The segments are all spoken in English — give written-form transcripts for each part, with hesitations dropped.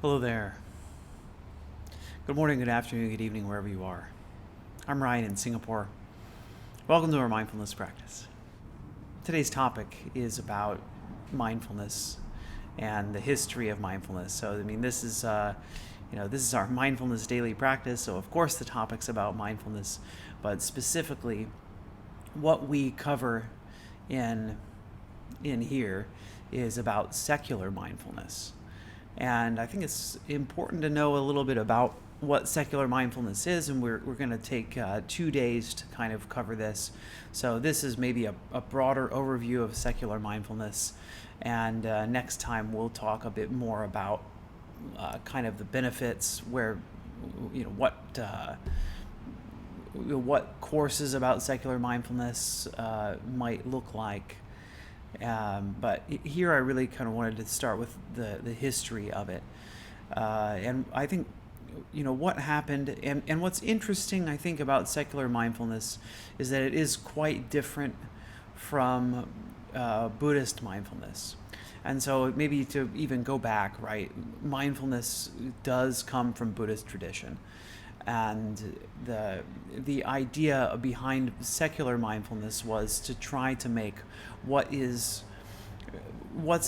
Hello there. Good morning, good afternoon, good evening, wherever you are. I'm Ryan in Singapore. Welcome to our mindfulness practice. Today's topic is about mindfulness and the history of mindfulness. So, this is our mindfulness daily practice. So, of course, the topic's about mindfulness, but specifically, what we cover in here is about secular mindfulness. And I think it's important to know a little bit about what secular mindfulness is, and we're going to take 2 days to kind of cover this. So this is maybe a broader overview of secular mindfulness, and next time we'll talk a bit more about kind of the benefits, where what courses about secular mindfulness might look like. But here I really kind of wanted to start with the history of it. And I think, what happened, and what's interesting, I think, about secular mindfulness is that it is quite different from Buddhist mindfulness. And so maybe to even go back, right, mindfulness does come from Buddhist tradition. And the idea behind secular mindfulness was to try to make what's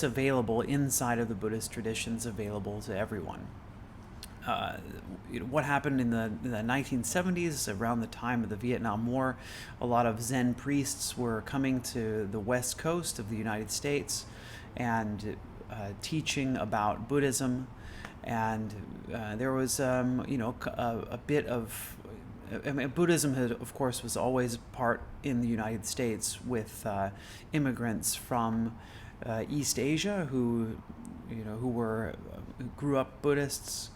available inside of the Buddhist traditions available to everyone. What happened in the 1970s, around the time of the Vietnam War, a lot of Zen priests were coming to the west coast of the United States and teaching about Buddhism. And there was, a bit of, Buddhism, of course, was always part in the United States with immigrants from East Asia who grew up Buddhists.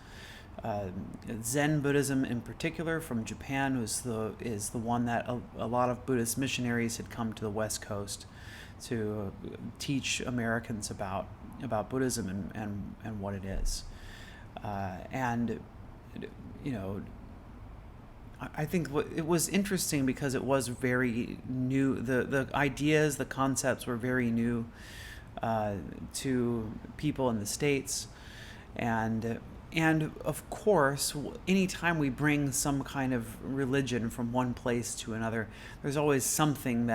Zen Buddhism, in particular, from Japan, is the one that a lot of Buddhist missionaries had come to the West Coast to teach Americans about Buddhism and what it is. I think it was interesting because it was very new. The ideas, the concepts were very new to people in the States. And of course, anytime we bring some kind of religion from one place to another, there's always something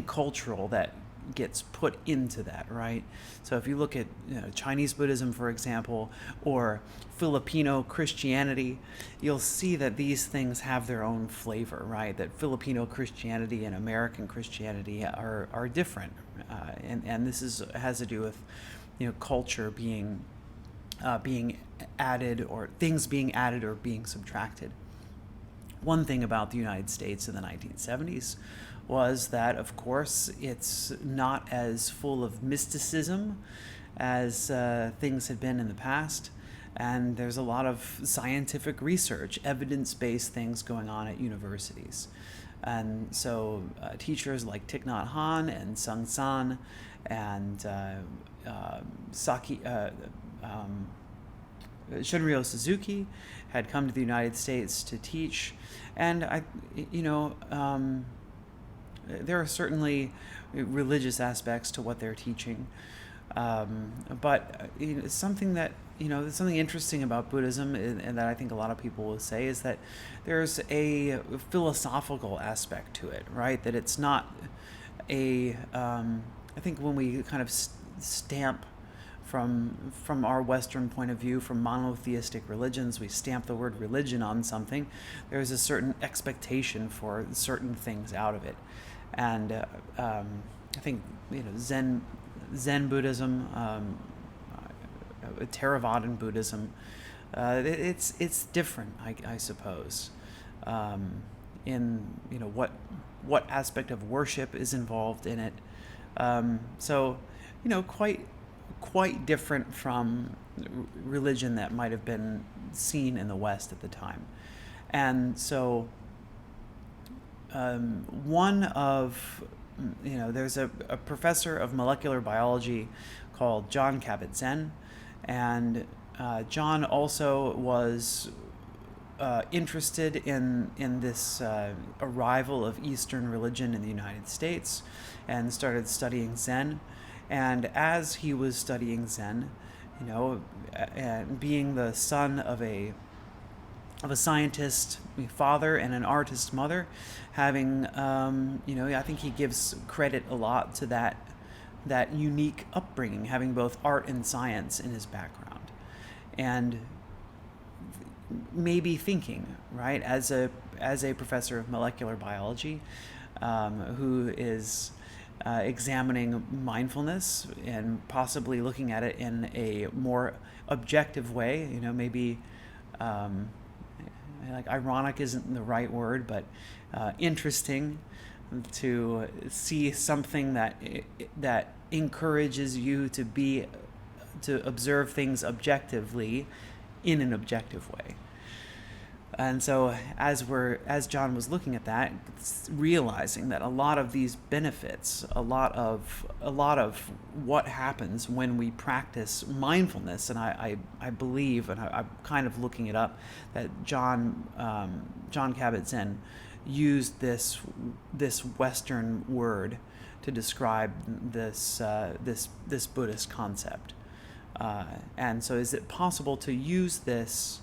cultural that gets put into that, right? So if you look at Chinese Buddhism, for example, or Filipino Christianity, you'll see that these things have their own flavor, right? That Filipino Christianity and American Christianity are different, and this has to do with culture being added, or things being added or being subtracted. One thing about the United States in the 1970s was that, of course, it's not as full of mysticism as things had been in the past. And there's a lot of scientific research, evidence-based things going on at universities. And so teachers like Thich Nhat Hanh and Sung San and Shunryo Suzuki had come to the United States to teach. And there are certainly religious aspects to what they're teaching, but something interesting about Buddhism, and that I think a lot of people will say, is that there's a philosophical aspect to it, right? That it's not I think when we kind of stamp from our Western point of view, from monotheistic religions, we stamp the word religion on something. There's a certain expectation for certain things out of it, and I think Zen Buddhism, Theravadan Buddhism, it's different, I suppose, in what aspect of worship is involved in it. So quite different from religion that might have been seen in the West at the time. And so there's a professor of molecular biology called John Kabat-Zinn, and John also was interested in this arrival of Eastern religion in the United States, and started studying Zen. And as he was studying Zen, being the son of a scientist father and an artist mother, having I think he gives credit a lot to that unique upbringing, having both art and science in his background, and maybe thinking, right, as a professor of molecular biology, who is examining mindfulness and possibly looking at it in a more objective way. Maybe like ironic isn't the right word, but interesting to see something that encourages you to observe things objectively in an objective way. And so as John was looking at that, realizing that a lot of these benefits, a lot of what happens when we practice mindfulness, and I believe, and I'm kind of looking it up, that John Kabat-Zinn used this Western word to describe this Buddhist concept. And so, is it possible to use these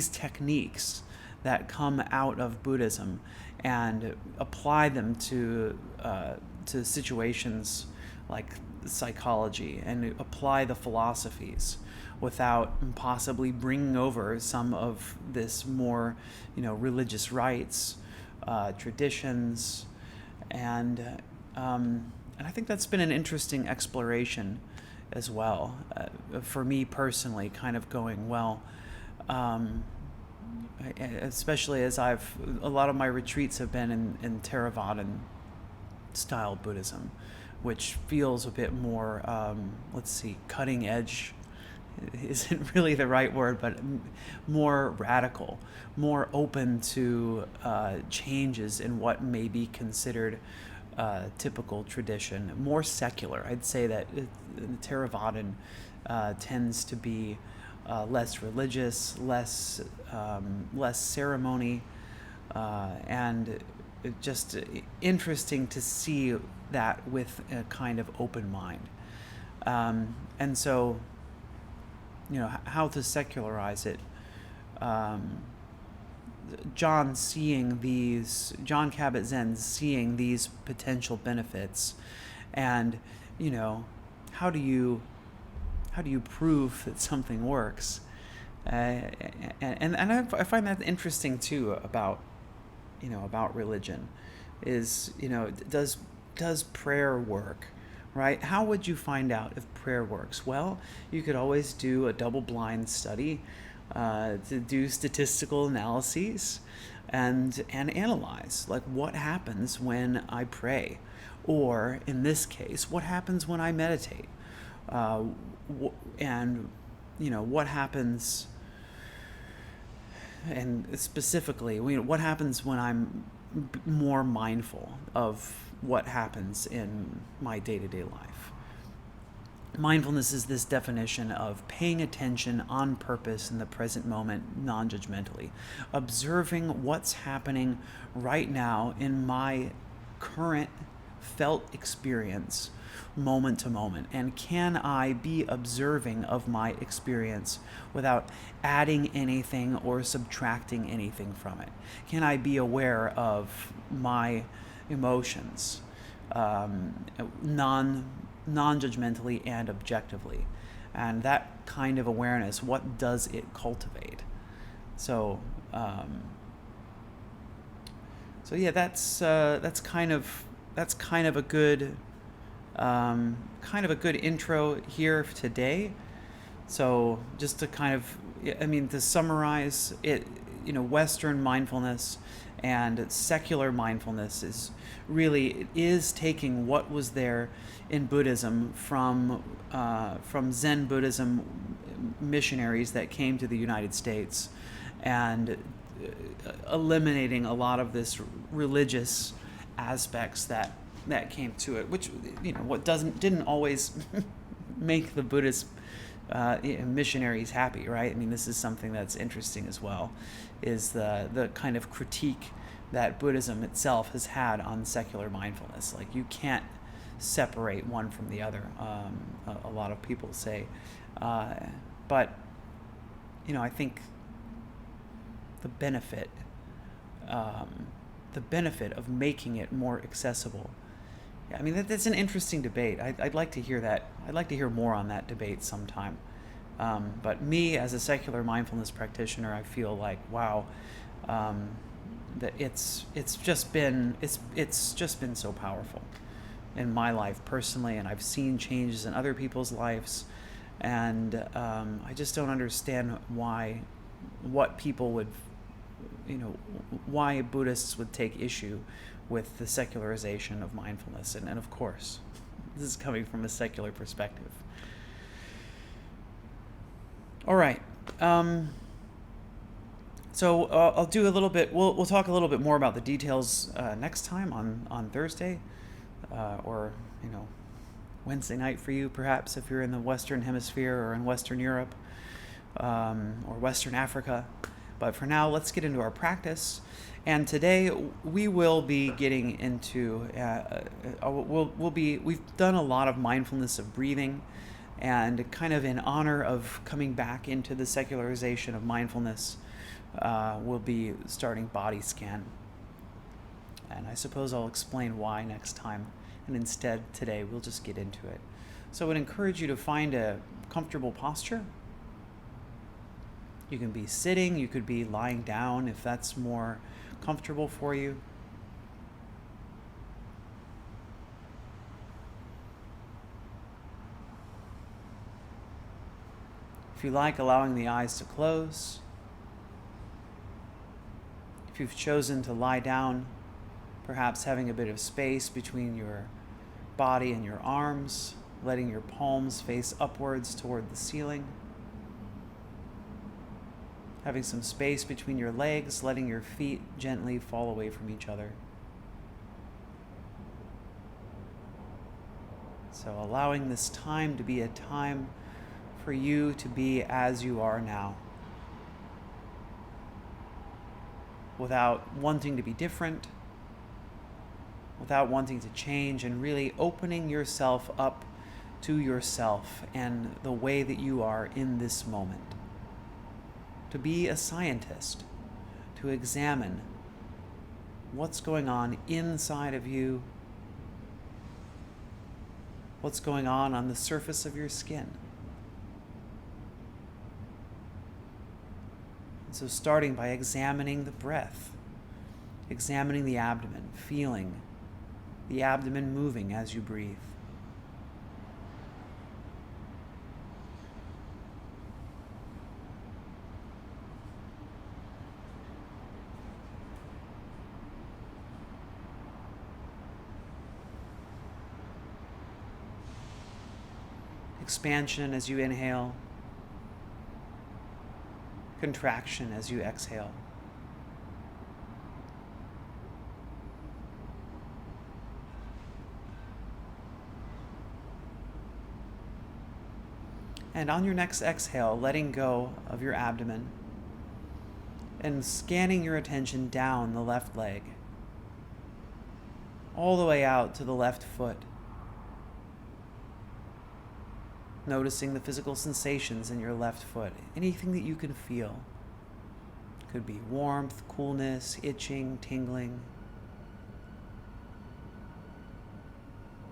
techniques that come out of Buddhism and apply them to situations like psychology, and apply the philosophies without possibly bringing over some of this more religious rites, traditions, and I think that's been an interesting exploration as well, for me personally, kind of going, well, especially as a lot of my retreats have been in Theravadan style Buddhism, which feels a bit more, cutting edge isn't really the right word, but more radical, more open to changes in what may be considered typical tradition, more secular. I'd say that Theravadan tends to be less religious, less ceremony, and just interesting to see that with a kind of open mind. And so, how to secularize it. John Kabat-Zinn seeing these potential benefits, and how do you prove that something works? And I find that interesting too about religion, is does prayer work, right? How would you find out if prayer works? Well, you could always do a double-blind study, to do statistical analyses and analyze, like, what happens when I pray, or in this case, what happens when I meditate, and what happens, and specifically, what happens when I'm more mindful of what happens in my day-to-day life. Mindfulness is this definition of paying attention on purpose in the present moment, non-judgmentally, observing what's happening right now in my current felt experience, moment to moment, and can I be observing of my experience without adding anything or subtracting anything from it? Can I be aware of my emotions, non-judgmentally and objectively? And that kind of awareness, what does it cultivate? So yeah, that's kind of a good intro here today. So just to to summarize it, Western mindfulness and secular mindfulness is taking what was there in Buddhism from Zen Buddhism missionaries that came to the United States, and eliminating a lot of this religious aspects that came to it, which didn't always make the Buddhist missionaries happy, right? I mean, this is something that's interesting as well, is the kind of critique that Buddhism itself has had on secular mindfulness. Like, you can't separate one from the other. A lot of people say, but I think the benefit of making it more accessible. I mean, that's an interesting debate. I'd like to hear that. I'd like to hear more on that debate sometime. But me, as a secular mindfulness practitioner, I feel like, wow, that it's just been so powerful in my life personally, and I've seen changes in other people's lives, and I just don't understand why Buddhists would take issue with the secularization of mindfulness. And of course, this is coming from a secular perspective. All right. So I'll do a little bit. We'll talk a little bit more about the details next time on Thursday, or Wednesday night for you, perhaps, if you're in the Western Hemisphere or in Western Europe, or Western Africa. But for now, let's get into our practice. And today we will be getting into we've done a lot of mindfulness of breathing, and kind of in honor of coming back into the secularization of mindfulness, we'll be starting body scan. And I suppose I'll explain why next time, and instead today we'll just get into it. So I would encourage you to find a comfortable posture. You can be sitting, you could be lying down if that's more comfortable for you. If you like, allowing the eyes to close. If you've chosen to lie down, perhaps having a bit of space between your body and your arms, letting your palms face upwards toward the ceiling. Having some space between your legs, letting your feet gently fall away from each other. So allowing this time to be a time for you to be as you are now, without wanting to be different, without wanting to change, and really opening yourself up to yourself and the way that you are in this moment. To be a scientist, to examine what's going on inside of you, what's going on the surface of your skin. And so starting by examining the breath, examining the abdomen, feeling the abdomen moving as you breathe. Expansion as you inhale, contraction as you exhale. And on your next exhale, letting go of your abdomen and scanning your attention down the left leg, all the way out to the left foot. Noticing the physical sensations in your left foot, anything that you can feel. Could be warmth, coolness, itching, tingling.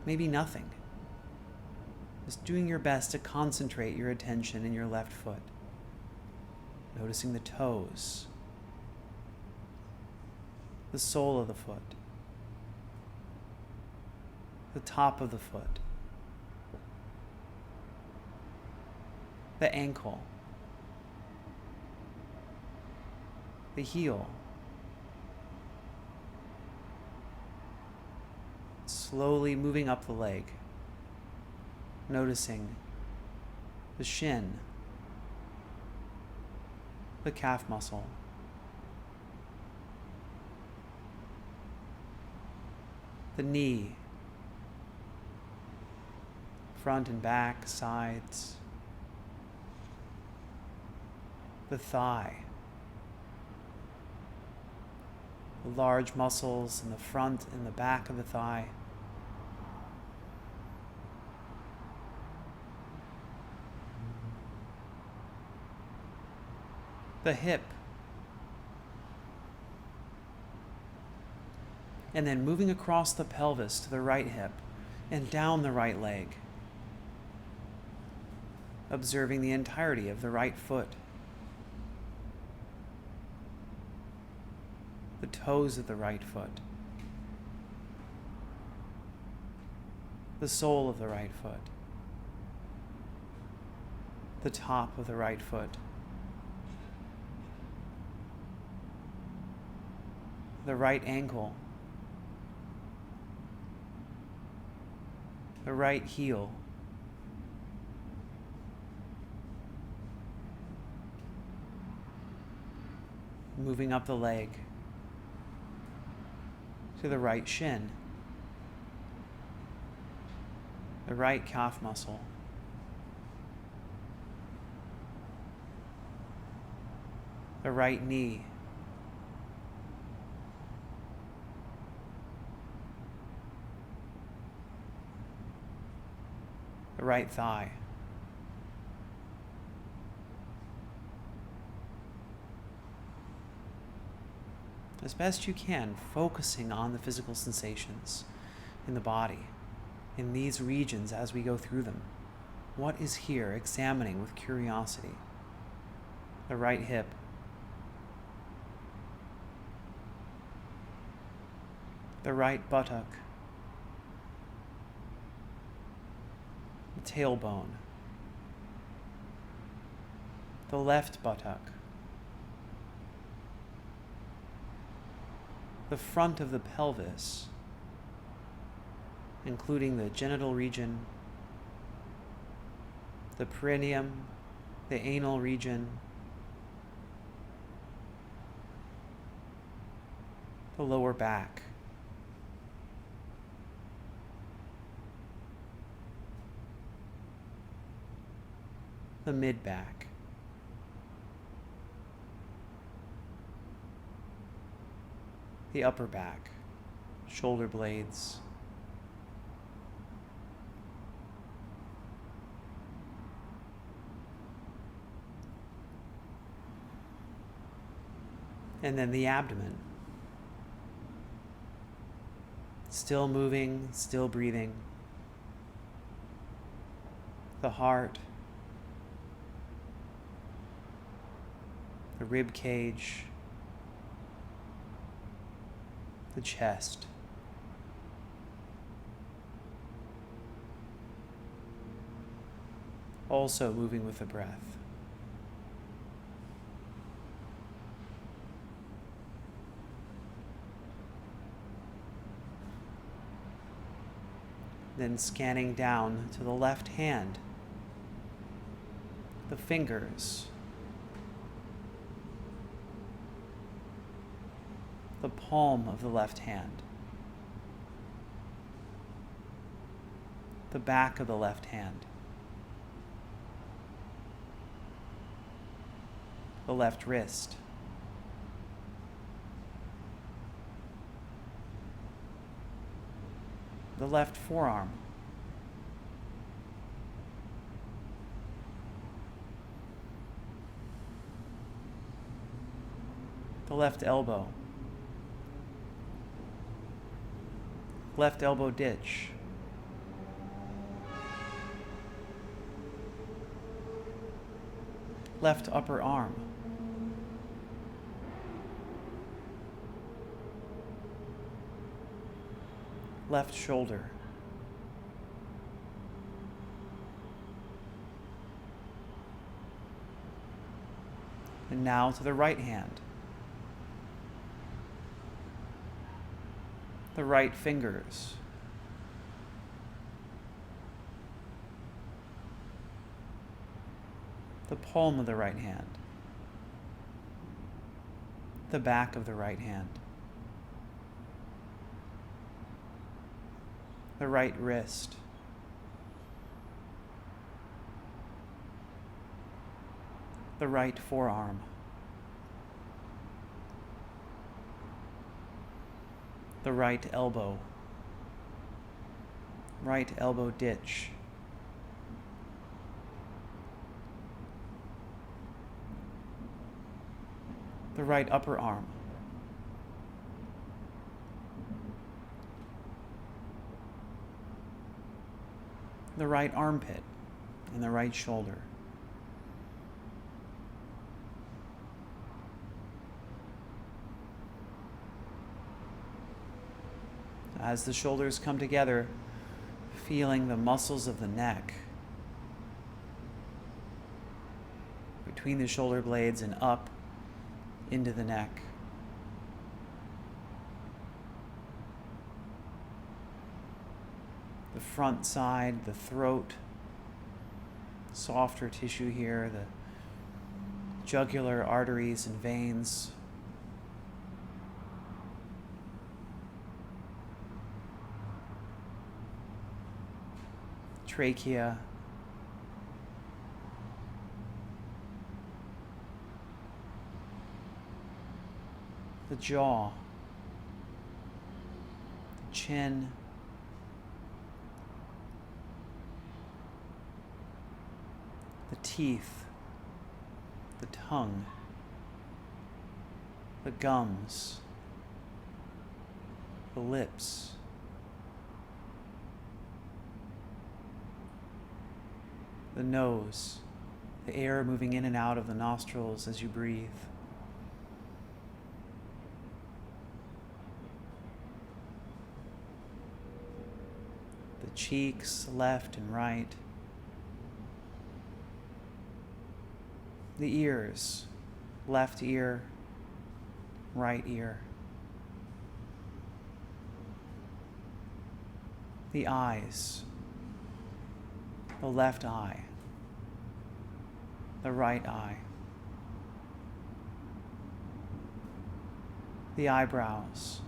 Maybe nothing. Just doing your best to concentrate your attention in your left foot. Noticing the toes, the sole of the foot, the top of the foot, the ankle, the heel. Slowly moving up the leg, noticing the shin, the calf muscle, the knee, front and back, sides, the thigh, the large muscles in the front and the back of the thigh, the hip, and then moving across the pelvis to the right hip and down the right leg, observing the entirety of the right foot, the toes of the right foot, the sole of the right foot, the top of the right foot, the right ankle, the right heel, moving up the leg to the right shin, the right calf muscle, the right knee, the right thigh, as best you can, focusing on the physical sensations in the body, in these regions as we go through them. What is here? Examining with curiosity. The right hip, the right buttock, the tailbone, the left buttock, the front of the pelvis, including the genital region, the perineum, the anal region, the lower back, the mid-back, the upper back, shoulder blades, and then the abdomen. Still moving, still breathing. The heart, the rib cage, the chest, also moving with the breath. Then scanning down to the left hand, the fingers, the palm of the left hand, the back of the left hand, the left wrist, the left forearm, the left elbow, left elbow ditch, left upper arm, left shoulder, and now to the right hand, the right fingers, the palm of the right hand, the back of the right hand, the right wrist, the right forearm, the right elbow ditch, the right upper arm, the right armpit, and the right shoulder. As the shoulders come together, feeling the muscles of the neck between the shoulder blades and up into the neck. The front side, the throat, softer tissue here, the jugular arteries and veins. Trachea. The jaw. The chin. The teeth. The tongue. The gums. The lips. The nose, the air moving in and out of the nostrils as you breathe. The cheeks, left and right. The ears, left ear, right ear. The eyes, the left eye, the right eye, the eyebrows,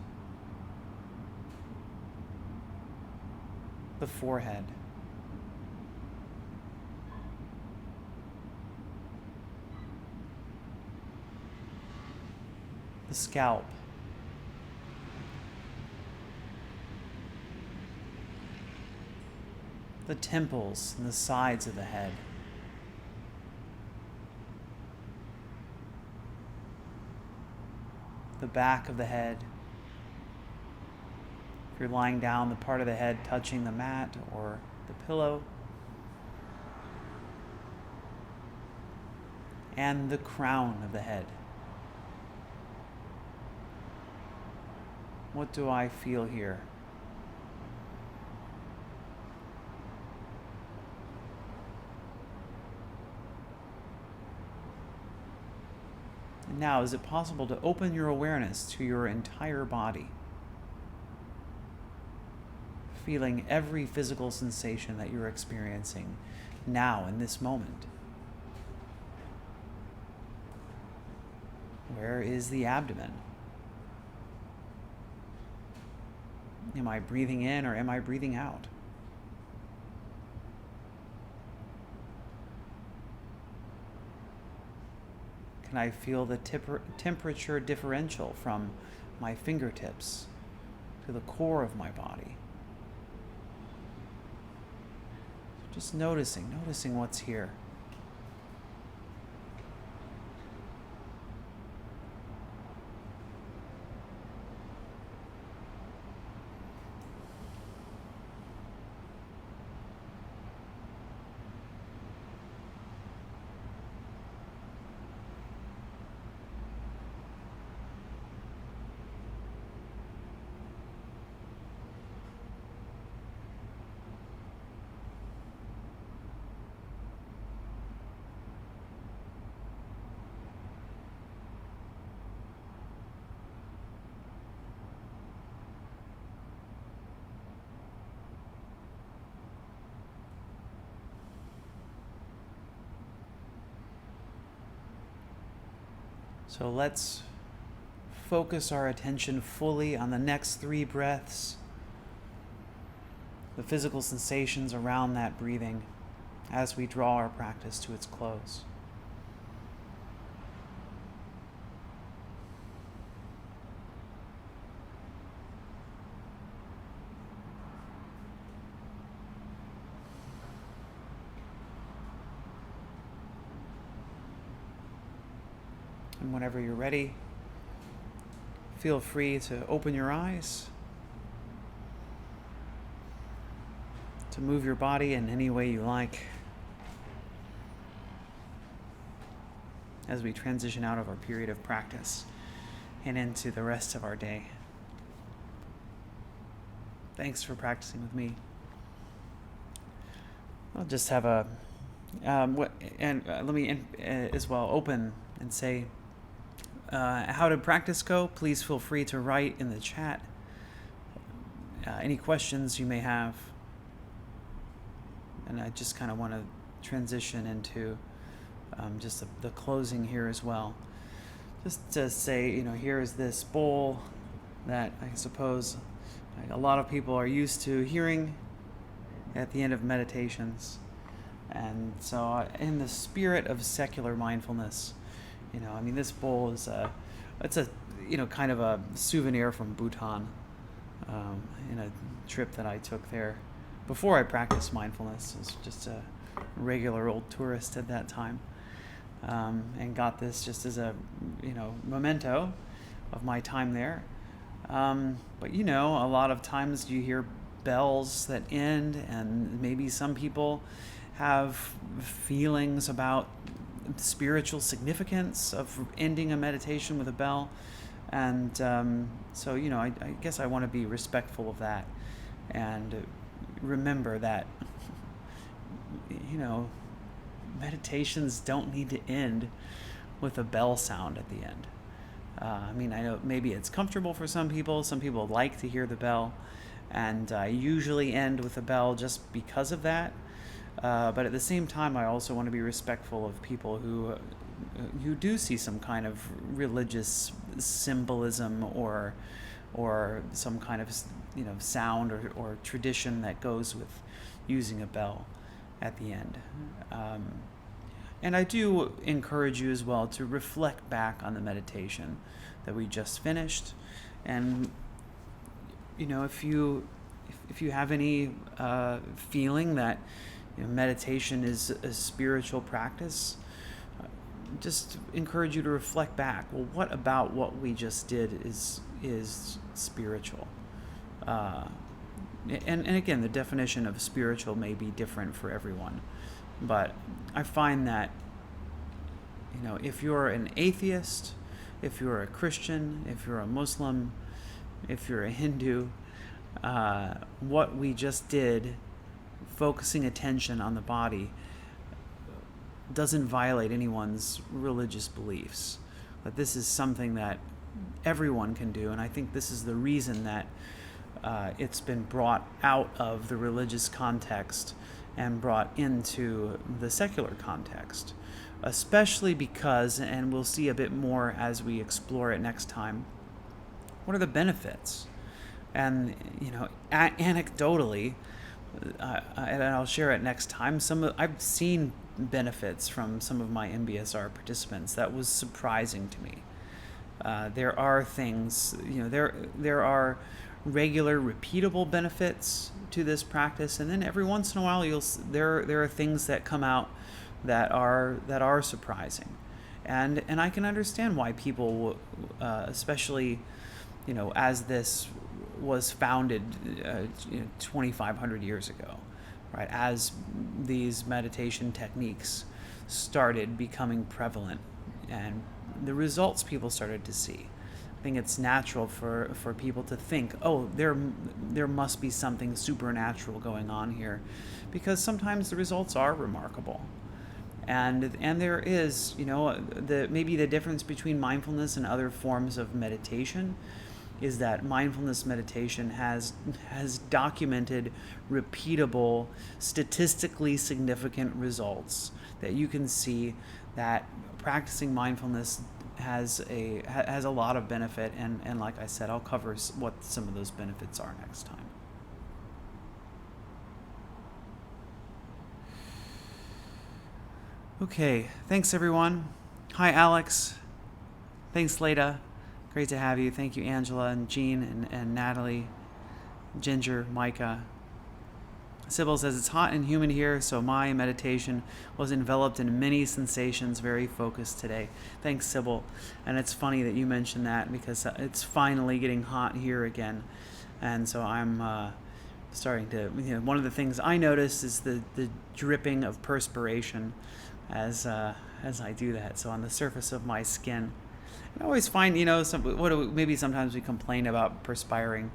the forehead, the scalp, the temples and the sides of the head, the back of the head. If you're lying down, the part of the head touching the mat or the pillow, and the crown of the head. What do I feel here? And now, is it possible to open your awareness to your entire body? Feeling every physical sensation that you're experiencing now in this moment. Where is the abdomen? Am I breathing in or am I breathing out? Can I feel the temperature differential from my fingertips to the core of my body? Just noticing what's here. So let's focus our attention fully on the next 3 breaths, the physical sensations around that breathing as we draw our practice to its close. And whenever you're ready, feel free to open your eyes, to move your body in any way you like as we transition out of our period of practice and into the rest of our day. Thanks for practicing with me. I'll just have let me as well open and say, how did practice go? Please feel free to write in the chat any questions you may have. And I just kind of want to transition into just the closing here as well. Just to say, here is this bowl that I suppose a lot of people are used to hearing at the end of meditations. And so in the spirit of secular mindfulness, this bowl is it's a kind of a souvenir from Bhutan, in a trip that I took there before I practiced mindfulness. I was just a regular old tourist at that time, and got this just as a memento of my time there. But a lot of times you hear bells that end, and maybe some people have feelings about spiritual significance of ending a meditation with a bell. And so I guess I want to be respectful of that and remember that meditations don't need to end with a bell sound at the end. I know maybe it's comfortable for some people. Some people like to hear the bell, and I usually end with a bell just because of that. But at the same time, I also want to be respectful of people who do see some kind of religious symbolism or some kind of sound or tradition that goes with using a bell at the end. And I do encourage you as well to reflect back on the meditation that we just finished, and if you have any feeling that meditation is a spiritual practice, just encourage you to reflect back. Well, what about what we just did is spiritual? And again, the definition of spiritual may be different for everyone, but I find that if you're an atheist, if you're a Christian, if you're a Muslim, if you're a Hindu, what we just did, focusing attention on the body, doesn't violate anyone's religious beliefs. But this is something that everyone can do, and I think this is the reason that it's been brought out of the religious context and brought into the secular context, especially because, and we'll see a bit more as we explore it next time, what are the benefits? And anecdotally, and I'll share it next time, I've seen benefits from some of my MBSR participants that was surprising to me. There are things, there are regular repeatable benefits to this practice, and then every once in a while there are things that come out that are surprising, and I can understand why people, especially as this was founded 2,500 years ago, right, as these meditation techniques started becoming prevalent and the results people started to see. I think it's natural for people to think, oh, there must be something supernatural going on here, because sometimes the results are remarkable. And there is, maybe the difference between mindfulness and other forms of meditation is that mindfulness meditation has documented, repeatable, statistically significant results that you can see that practicing mindfulness has a lot of benefit, and like I said, I'll cover what some of those benefits are next time. Okay, thanks everyone. Hi Alex. Thanks Leda. Great to have you. Thank you Angela and Jean and Natalie, Ginger, Micah. Sybil says, it's hot and humid here, so my meditation was enveloped in many sensations, very focused today. Thanks, Sybil. And it's funny that you mentioned that because it's finally getting hot here again. And so I'm starting to, one of the things I notice is the dripping of perspiration as I do that. So on the surface of my skin. I always find, maybe sometimes we complain about perspiring.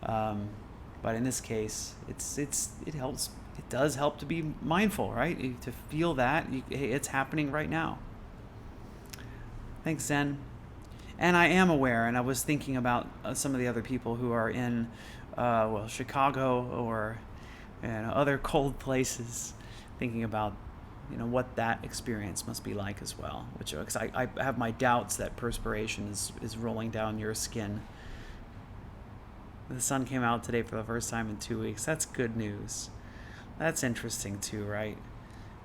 But in this case, it helps. It does help to be mindful, right? To feel that hey, it's happening right now. Thanks, Zen. And I am aware, and I was thinking about some of the other people who are in, Chicago or other cold places, thinking about, what that experience must be like as well. Because I have my doubts that perspiration is rolling down your skin. The sun came out today for the first time in 2 weeks. That's good news. That's interesting too, right?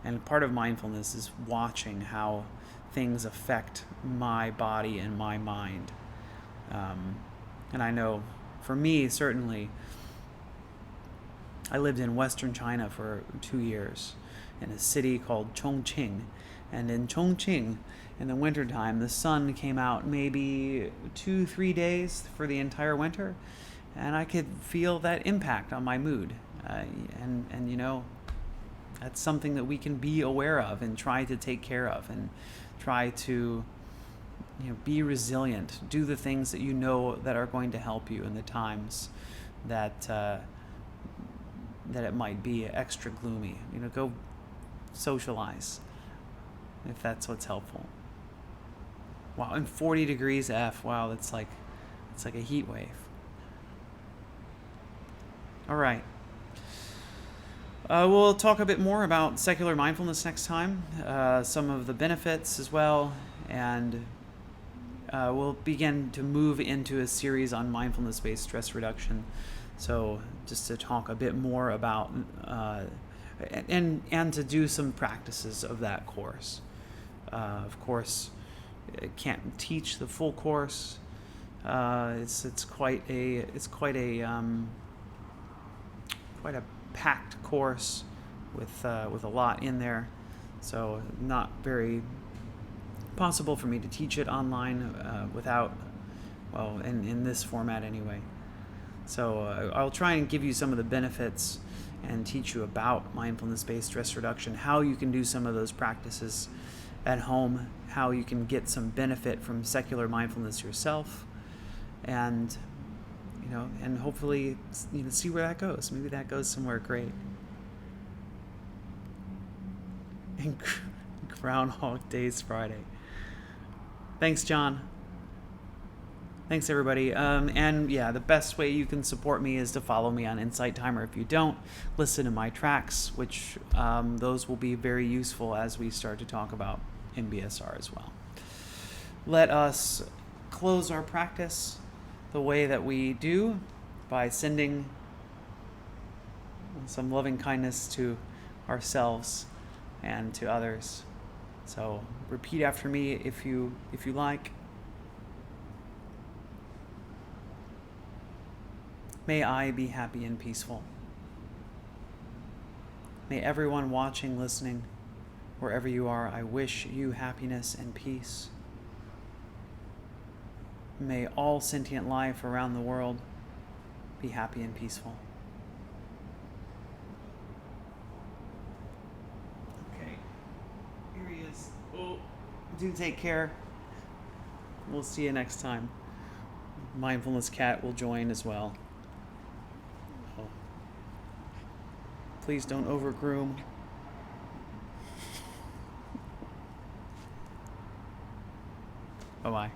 And part of mindfulness is watching how things affect my body and my mind. And I know, for me, certainly, I lived in Western China for 2 years in a city called Chongqing. And in Chongqing, in the wintertime, the sun came out maybe 2-3 days for the entire winter. And I could feel that impact on my mood. And that's something that we can be aware of and try to take care of and try to, be resilient. Do the things that that are going to help you in the times that it might be extra gloomy. Go socialize if that's what's helpful. Wow, and 40 degrees F. Wow, it's like a heat wave. All right. We'll talk a bit more about secular mindfulness next time, some of the benefits as well, and we'll begin to move into a series on mindfulness-based stress reduction. So just to talk a bit more about, and to do some practices of that course. Of course, I can't teach the full course. It's quite a packed course with a lot in there, so not very possible for me to teach it online in this format anyway. So I'll try and give you some of the benefits and teach you about mindfulness-based stress reduction, how you can do some of those practices at home, how you can get some benefit from secular mindfulness yourself, and and hopefully, see where that goes. Maybe that goes somewhere great. And Groundhog Day's Friday. Thanks, John. Thanks, everybody. The best way you can support me is to follow me on Insight Timer. If you don't, listen to my tracks, which those will be very useful as we start to talk about MBSR as well. Let us close our practice the way that we do by sending some loving kindness to ourselves and to others. So repeat after me if you like. May I be happy and peaceful. May everyone watching, listening, wherever you are, I wish you happiness and peace. May all sentient life around the world be happy and peaceful. Okay, here he is. Oh, do take care. We'll see you next time. Mindfulness Cat will join as well. Oh. Please don't overgroom. Bye-bye.